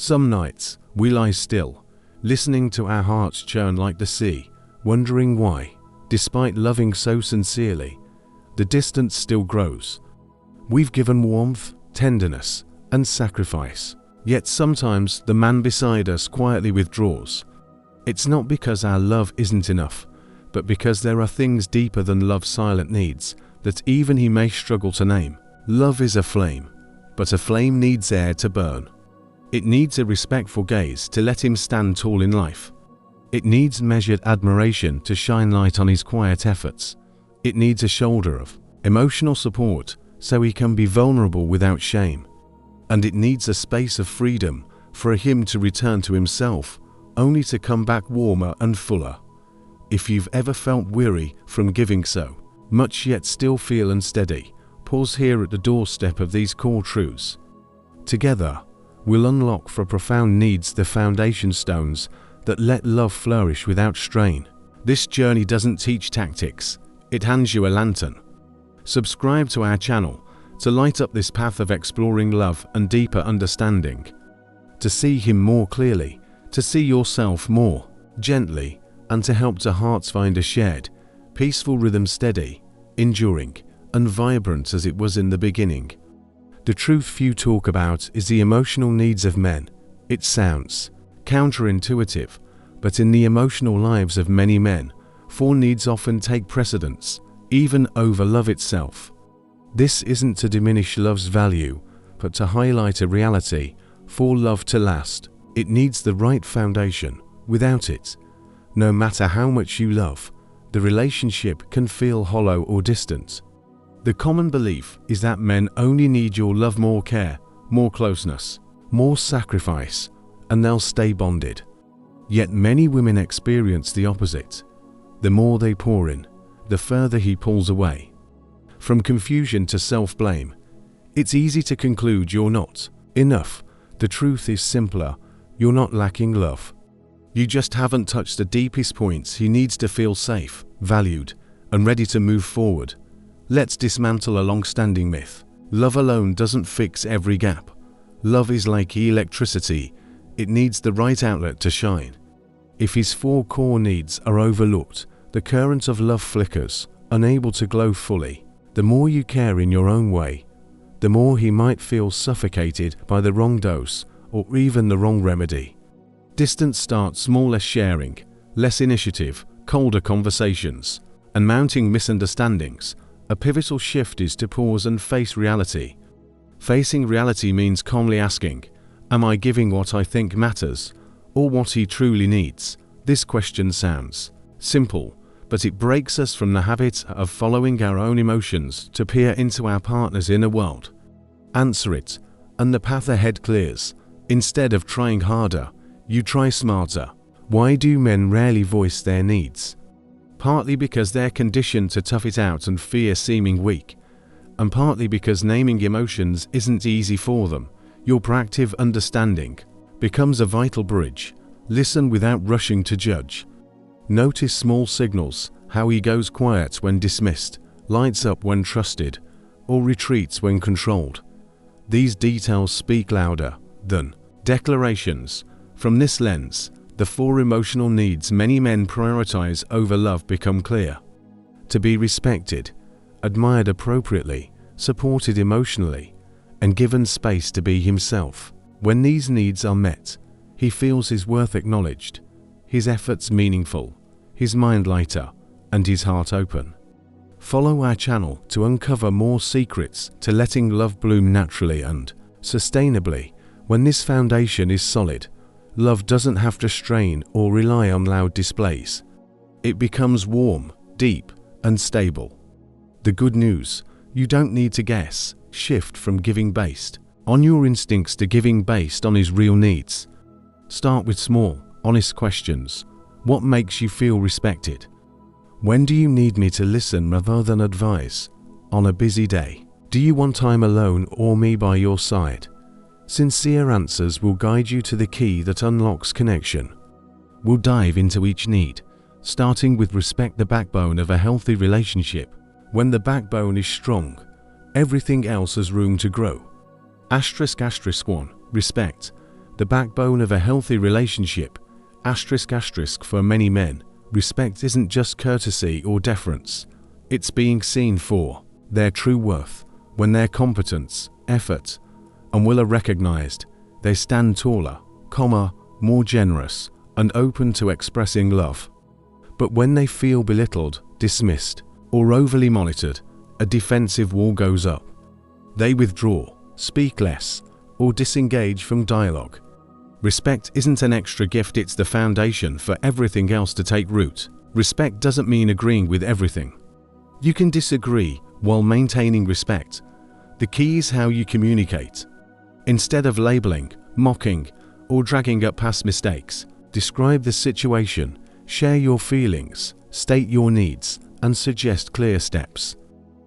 Some nights, we lie still, listening to our hearts churn like the sea, wondering why, despite loving so sincerely, the distance still grows. We've given warmth, tenderness, and sacrifice, yet sometimes the man beside us quietly withdraws. It's not because our love isn't enough, but because there are things deeper than love's silent needs that even he may struggle to name. Love is a flame, but a flame needs air to burn. It needs a respectful gaze to let him stand tall in life. It needs measured admiration to shine light on his quiet efforts. It needs a shoulder of emotional support so he can be vulnerable without shame. And it needs a space of freedom for him to return to himself, only to come back warmer and fuller. If you've ever felt weary from giving so much yet still feel unsteady, pause here at the doorstep of these core truths. Together, we'll unlock for profound needs the foundation stones that let love flourish without strain. This journey doesn't teach tactics, it hands you a lantern. Subscribe to our channel to light up this path of exploring love and deeper understanding. To see him more clearly, to see yourself more gently, and to help the hearts find a shared, peaceful rhythm, steady, enduring, and vibrant as it was in the beginning. The truth few talk about is the emotional needs of men. It sounds counterintuitive, but in the emotional lives of many men, 4 needs often take precedence, even over love itself. This isn't to diminish love's value, but to highlight a reality. For love to last, it needs the right foundation. Without it, no matter how much you love, the relationship can feel hollow or distant. The common belief is that men only need your love, more care, more closeness, more sacrifice, and they'll stay bonded. Yet many women experience the opposite. The more they pour in, the further he pulls away. From confusion to self-blame, it's easy to conclude you're not enough. The truth is simpler. You're not lacking love. You just haven't touched the deepest points he needs to feel safe, valued, and ready to move forward. Let's dismantle a long-standing myth. Love alone doesn't fix every gap. Love is like electricity. It needs the right outlet to shine. If his 4 core needs are overlooked, the current of love flickers, unable to glow fully. The more you care in your own way, the more he might feel suffocated by the wrong dose or even the wrong remedy. Distance starts small, less sharing, less initiative, colder conversations, and mounting misunderstandings. A pivotal shift is to pause and face reality. Facing reality means calmly asking, am I giving what I think matters, or what he truly needs? This question sounds simple, but it breaks us from the habit of following our own emotions to peer into our partner's inner world. Answer it, and the path ahead clears. Instead of trying harder, you try smarter. Why do men rarely voice their needs? Partly because they're conditioned to tough it out and fear seeming weak, and partly because naming emotions isn't easy for them. Your proactive understanding becomes a vital bridge. Listen without rushing to judge. Notice small signals, how he goes quiet when dismissed, lights up when trusted, or retreats when controlled. These details speak louder than declarations. From this lens, the 4 emotional needs many men prioritize over love become clear. To be respected, admired appropriately, supported emotionally, and given space to be himself. When these needs are met, he feels his worth acknowledged, his efforts meaningful, his mind lighter, and his heart open. Follow our channel to uncover more secrets to letting love bloom naturally and sustainably. When this foundation is solid, love doesn't have to strain or rely on loud displays. It becomes warm, deep, and stable. The good news: you don't need to guess. Shift from giving based on your instincts to giving based on his real needs. Start with small, honest questions. What makes you feel respected? When do you need me to listen rather than advise? On a busy day, do you want time alone or me by your side? Sincere answers will guide you to the key that unlocks connection. We'll dive into each need, starting with respect, the backbone of a healthy relationship. When the backbone is strong, everything else has room to grow. **1. Respect. The backbone of a healthy relationship, for many men, respect isn't just courtesy or deference. It's being seen for their true worth. When their competence, effort, and will are recognized, they stand taller, more generous, and open to expressing love. But when they feel belittled, dismissed, or overly monitored, a defensive wall goes up. They withdraw, speak less, or disengage from dialogue. Respect isn't an extra gift, it's the foundation for everything else to take root. Respect doesn't mean agreeing with everything. You can disagree while maintaining respect. The key is how you communicate. Instead of labeling, mocking, or dragging up past mistakes, describe the situation, share your feelings, state your needs, and suggest clear steps.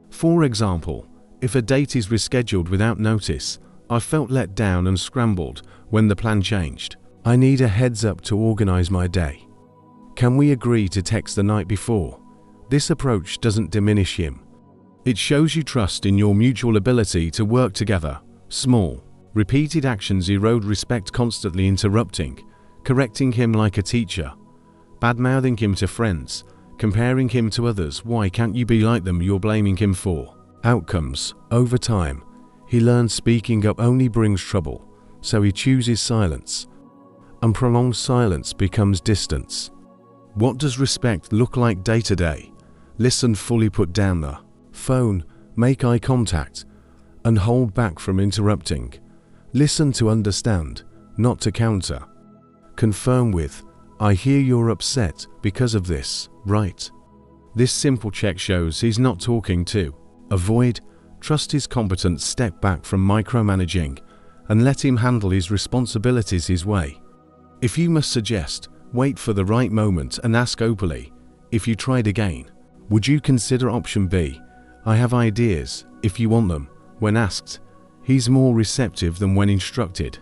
For example, if a date is rescheduled without notice, I felt let down and scrambled when the plan changed. I need a heads up to organize my day. Can we agree to text the night before? This approach doesn't diminish him. It shows you trust in your mutual ability to work together. Small, repeated actions erode respect, constantly interrupting, correcting him like a teacher, bad-mouthing him to friends, comparing him to others. Why can't you be like them? You're blaming him for outcomes. Over time, he learns speaking up only brings trouble, so he chooses silence. And prolonged silence becomes distance. What does respect look like day to day? Listen fully, put down the phone, make eye contact, and hold back from interrupting. Listen to understand, not to counter. Confirm with, I hear you're upset because of this, right? This simple check shows he's not talking to avoid. Trust his competence, step back from micromanaging, and let him handle his responsibilities his way. If you must suggest, wait for the right moment and ask openly. If you tried again, would you consider option B? I have ideas, if you want them. When asked, he's more receptive than when instructed.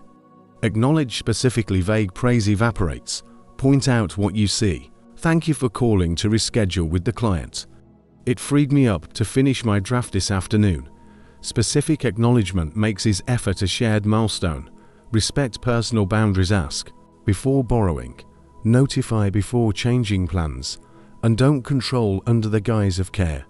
Acknowledge specifically, vague praise evaporates. Point out what you see. Thank you for calling to reschedule with the client. It freed me up to finish my draft this afternoon. Specific acknowledgement makes his effort a shared milestone. Respect personal boundaries. Ask before borrowing. Notify before changing plans. And don't control under the guise of care.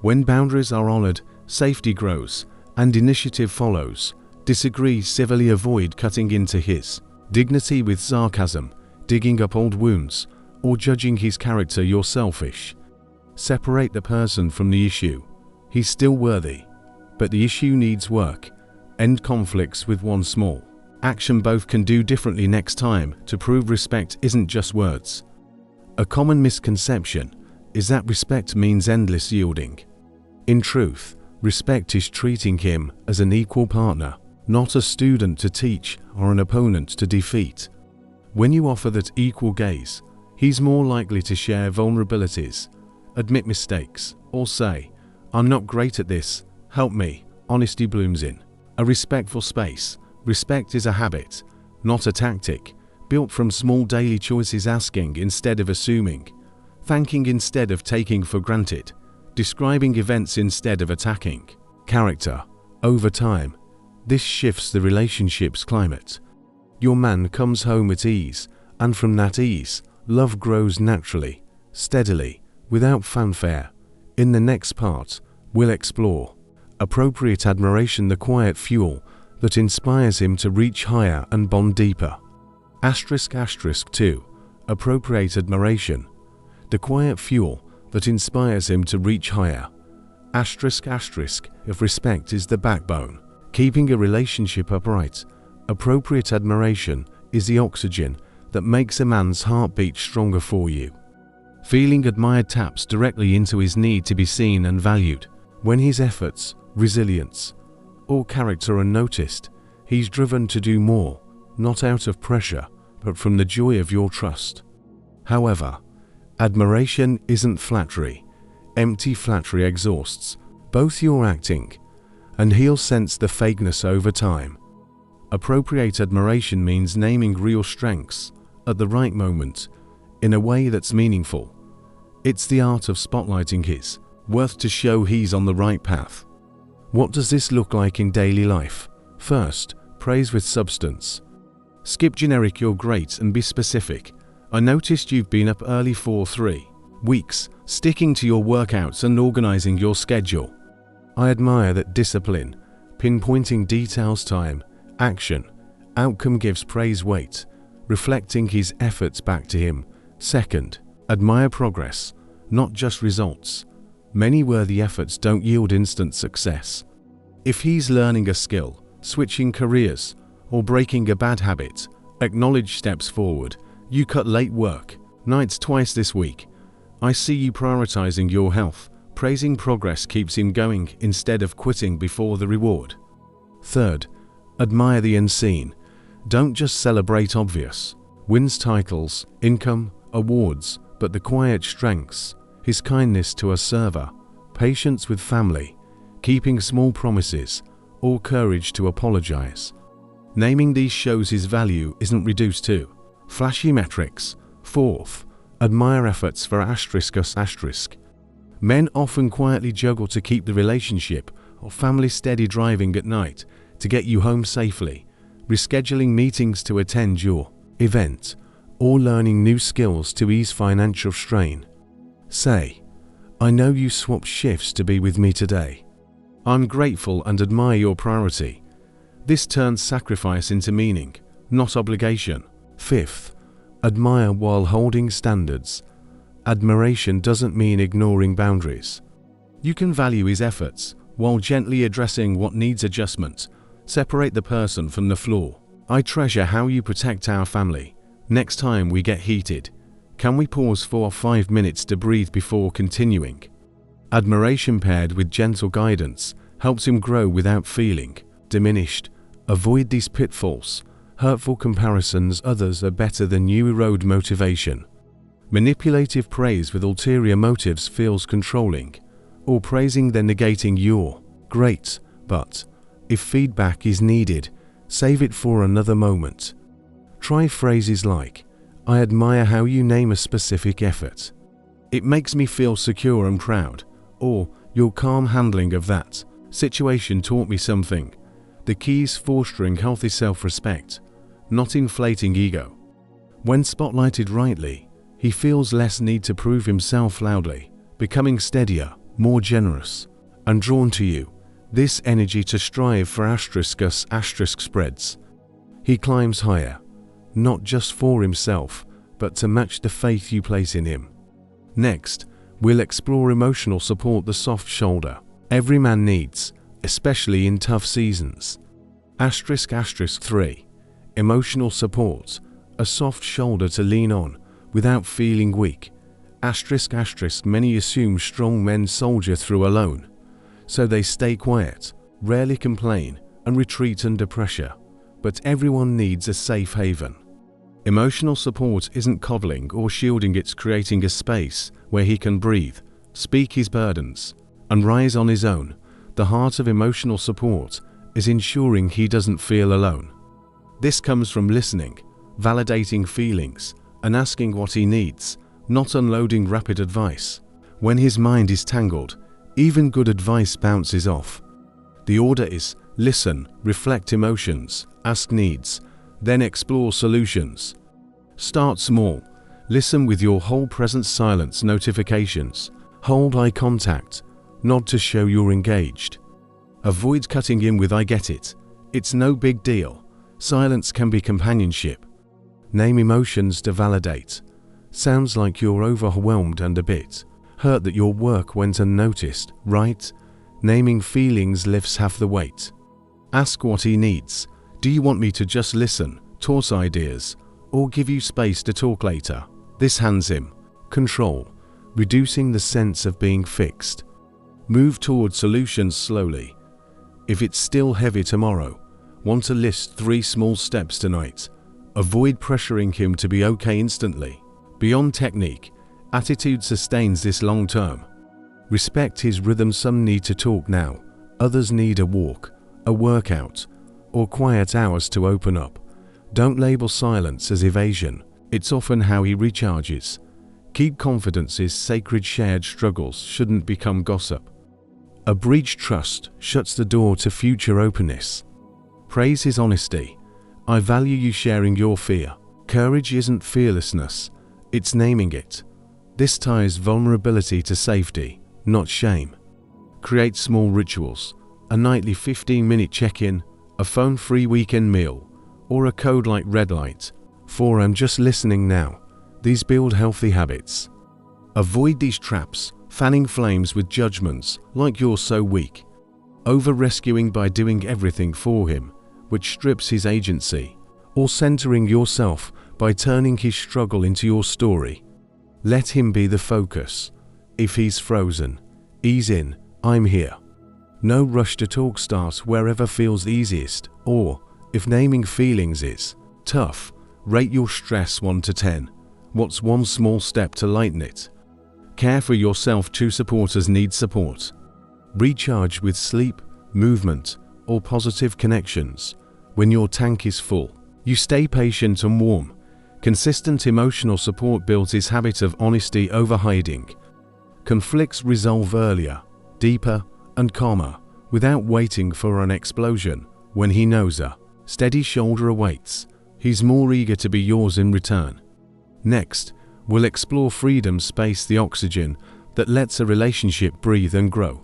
When boundaries are honored, safety grows, and initiative follows. Disagree civilly, avoid cutting into his dignity with sarcasm, digging up old wounds, or judging his character. You're selfish. Separate the person from the issue. He's still worthy, but the issue needs work. End conflicts with one small action both can do differently next time to prove respect isn't just words. A common misconception is that respect means endless yielding. In truth, respect is treating him as an equal partner, not a student to teach or an opponent to defeat. When you offer that equal gaze, he's more likely to share vulnerabilities, admit mistakes, or say, I'm not great at this, help me. Honesty blooms in a respectful space. Respect is a habit, not a tactic, built from small daily choices. Asking instead of assuming, thanking instead of taking for granted, describing events instead of attacking. Character. Over time, this shifts the relationship's climate. Your man comes home at ease, and from that ease, love grows naturally, steadily, without fanfare. In the next part, we'll explore appropriate admiration, the quiet fuel that inspires him to reach higher and bond deeper. *****2. Appropriate admiration. The quiet fuel that inspires him to reach higher. ***** If respect is the backbone, keeping a relationship upright, appropriate admiration is the oxygen that makes a man's heart beat stronger for you. Feeling admired taps directly into his need to be seen and valued. When his efforts, resilience, or character are noticed, he's driven to do more, not out of pressure, but from the joy of your trust. However, admiration isn't flattery. Empty flattery exhausts both your acting, and he'll sense the fakeness over time. Appropriate admiration means naming real strengths at the right moment, in a way that's meaningful. It's the art of spotlighting his worth to show he's on the right path. What does this look like in daily life? First, praise with substance. Skip generic "you're great" and be specific. I noticed you've been up early for 3 weeks, sticking to your workouts and organizing your schedule. I admire that discipline, pinpointing details, time, action, outcome gives praise weight, reflecting his efforts back to him. Second, admire progress, not just results. Many worthy efforts don't yield instant success. If he's learning a skill, switching careers, or breaking a bad habit, acknowledge steps forward. You cut late work nights twice this week. I see you prioritizing your health. Praising progress keeps him going instead of quitting before the reward. Third, admire the unseen. Don't just celebrate obvious wins, titles, income, awards, but the quiet strengths, his kindness to a server, patience with family, keeping small promises, or courage to apologize. Naming these shows his value isn't reduced to flashy metrics. Fourth, admire efforts for ****. Men often quietly juggle to keep the relationship or family steady, driving at night to get you home safely, rescheduling meetings to attend your event, or learning new skills to ease financial strain. Say, I know you swapped shifts to be with me today. I'm grateful and admire your priority. This turns sacrifice into meaning, not obligation. Fifth, admire while holding standards. Admiration doesn't mean ignoring boundaries. You can value his efforts while gently addressing what needs adjustment. Separate the person from the flaw. I treasure how you protect our family. Next time we get heated, can we pause for 5 minutes to breathe before continuing? Admiration paired with gentle guidance helps him grow without feeling diminished. Avoid these pitfalls. Hurtful comparisons. Others are better than you erode motivation. Manipulative praise with ulterior motives feels controlling, or praising then negating your great, but if feedback is needed, save it for another moment. Try phrases like, I admire how you name a specific effort. It makes me feel secure and proud. Or, your calm handling of that situation taught me something. The key is fostering healthy self-respect, not inflating ego. When spotlighted rightly, he feels less need to prove himself loudly, becoming steadier, more generous, and drawn to you. This energy to strive for **** spreads. He climbs higher, not just for himself, but to match the faith you place in him. Next, we'll explore emotional support, the soft shoulder every man needs, especially in tough seasons. ***3. Emotional support, a soft shoulder to lean on without feeling weak. Many assume strong men soldier through alone, so they stay quiet, rarely complain, and retreat under pressure. But everyone needs a safe haven. Emotional support isn't coddling or shielding, it's creating a space where he can breathe, speak his burdens, and rise on his own. The heart of emotional support is ensuring he doesn't feel alone. This comes from listening, validating feelings, and asking what he needs, not unloading rapid advice. When his mind is tangled, even good advice bounces off. The order is listen, reflect emotions, ask needs, then explore solutions. Start small. Listen with your whole presence, silence notifications, hold eye contact, nod to show you're engaged. Avoid cutting in with I get it, it's no big deal. Silence can be companionship. Name emotions to validate. Sounds like you're overwhelmed and a bit hurt that your work went unnoticed, right? Naming feelings lifts half the weight. Ask what he needs. Do you want me to just listen, toss ideas, or give you space to talk later? This hands him control, reducing the sense of being fixed. Move toward solutions slowly. If it's still heavy tomorrow, want to list 3 small steps tonight. Avoid pressuring him to be okay instantly. Beyond technique, attitude sustains this long term. Respect his rhythm. Some need to talk now, others need a walk, a workout, or quiet hours to open up. Don't label silence as evasion, it's often how he recharges. Keep confidence is sacred. Shared struggles shouldn't become gossip. A breached trust shuts the door to future openness. Praise his honesty. I value you sharing your fear. Courage isn't fearlessness, it's naming it. This ties vulnerability to safety, not shame. Create small rituals, a nightly 15-minute check-in, a phone-free weekend meal, or a code like red light for I'm just listening now. These build healthy habits. Avoid these traps, fanning flames with judgments like you're so weak. Over-rescuing by doing everything for him, which strips his agency, or centering yourself by turning his struggle into your story. Let him be the focus. If he's frozen, ease in, I'm here. No rush to talk, start wherever feels easiest, or, if naming feelings is tough, rate your stress 1 to 10. What's one small step to lighten it? Care for yourself. True supporters need support. Recharge with sleep, movement, or positive connections. When your tank is full, you stay patient and warm. Consistent emotional support builds his habit of honesty over hiding. Conflicts resolve earlier, deeper, and calmer, without waiting for an explosion. When he knows a steady shoulder awaits, he's more eager to be yours in return. Next, we'll explore freedom space, the oxygen that lets a relationship breathe and grow.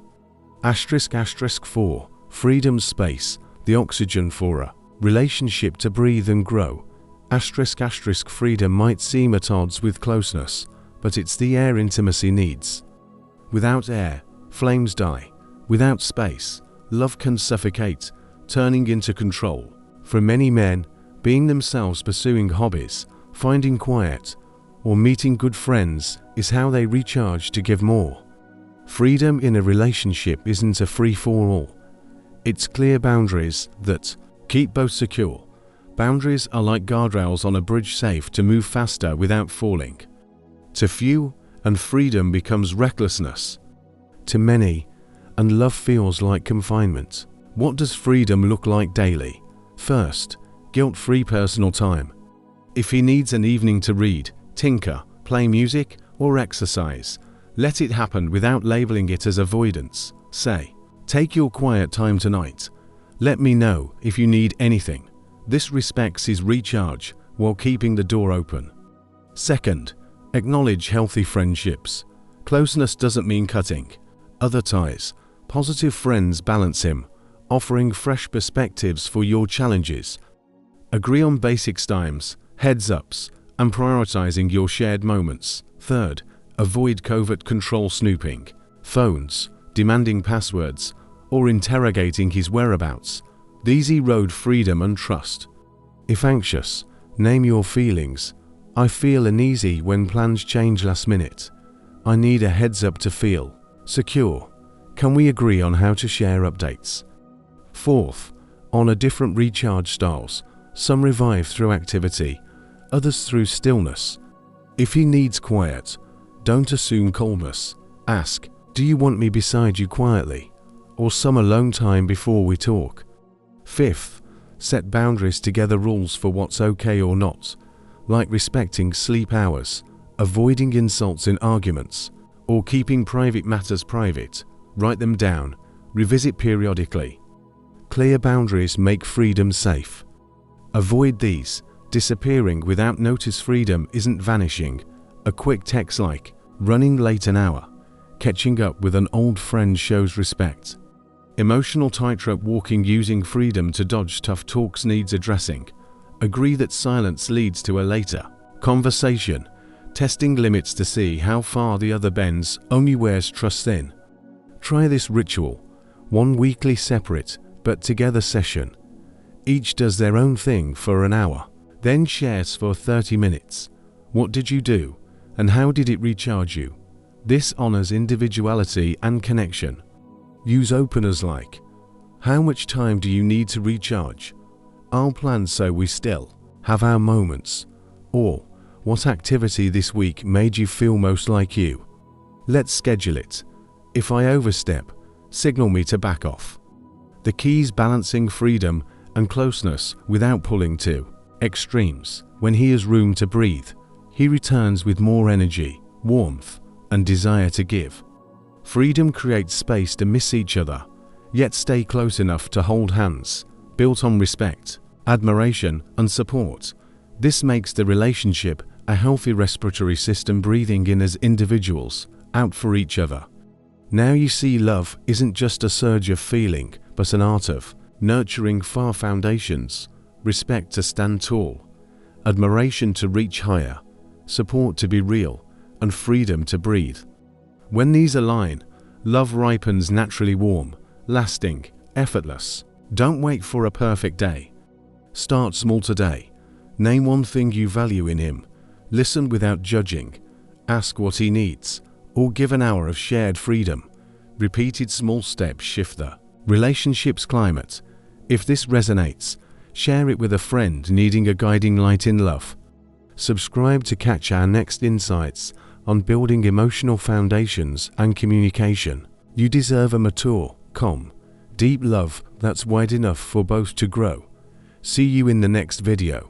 **4. Freedom space, the oxygen for a relationship to breathe and grow. **. Freedom might seem at odds with closeness, but it's the air intimacy needs. Without air, flames die. Without space, love can suffocate, turning into control. For many men, being themselves, pursuing hobbies, finding quiet, or meeting good friends is how they recharge to give more. Freedom in a relationship isn't a free-for-all. It's clear boundaries that keep both secure. Boundaries are like guardrails on a bridge, safe to move faster without falling. To few, and freedom becomes recklessness. To many, and love feels like confinement. What does freedom look like daily? First, guilt-free personal time. If he needs an evening to read, tinker, play music, or exercise, let it happen without labeling it as avoidance. Say, take your quiet time tonight. Let me know if you need anything. This respects his recharge while keeping the door open. Second, acknowledge healthy friendships. Closeness doesn't mean cutting other ties. Positive friends balance him, offering fresh perspectives for your challenges. Agree on basic times, heads-ups, and prioritizing your shared moments. Third, avoid covert control, snooping, phones, demanding passwords, or interrogating his whereabouts. These erode freedom and trust. If anxious, name your feelings. I feel uneasy when plans change last minute. I need a heads up to feel secure. Can we agree on how to share updates? Fourth, honor different recharge styles. Some revive through activity, others through stillness. If he needs quiet, don't assume coldness. Ask, do you want me beside you quietly, or some alone time before we talk? Fifth, set boundaries together, rules for what's okay or not, like respecting sleep hours, avoiding insults in arguments, or keeping private matters private. Write them down, revisit periodically. Clear boundaries make freedom safe. Avoid these. Disappearing without notice. Freedom isn't vanishing. A quick text like, running late an hour. Catching up with an old friend shows respect. Emotional tightrope walking, using freedom to dodge tough talks needs addressing. Agree that silence leads to a later conversation. Testing limits to see how far the other bends, only wears trust thin. Try this ritual. One weekly separate, but together session. Each does their own thing for an hour, then shares for 30 minutes. What did you do, and how did it recharge you? This honors individuality and connection. Use openers like, how much time do you need to recharge? I'll plan so we still have our moments. Or, what activity this week made you feel most like you? Let's schedule it. If I overstep, signal me to back off. The key is balancing freedom and closeness without pulling to extremes. When he has room to breathe, he returns with more energy, warmth, and desire to give. Freedom creates space to miss each other, yet stay close enough to hold hands, built on respect, admiration, and support. This makes the relationship a healthy respiratory system, breathing in as individuals, out for each other. Now you see, love isn't just a surge of feeling, but an art of nurturing 4 foundations: respect to stand tall, admiration to reach higher, support to be real, and freedom to breathe. When these align, love ripens naturally, warm, lasting, effortless. Don't wait for a perfect day. Start small today. Name one thing you value in him. Listen without judging. Ask what he needs, or give an hour of shared freedom. Repeated small steps shift the relationship's climate. If this resonates, share it with a friend needing a guiding light in love. Subscribe to catch our next insights on building emotional foundations and communication. You deserve a mature, calm, deep love that's wide enough for both to grow. See you in the next video.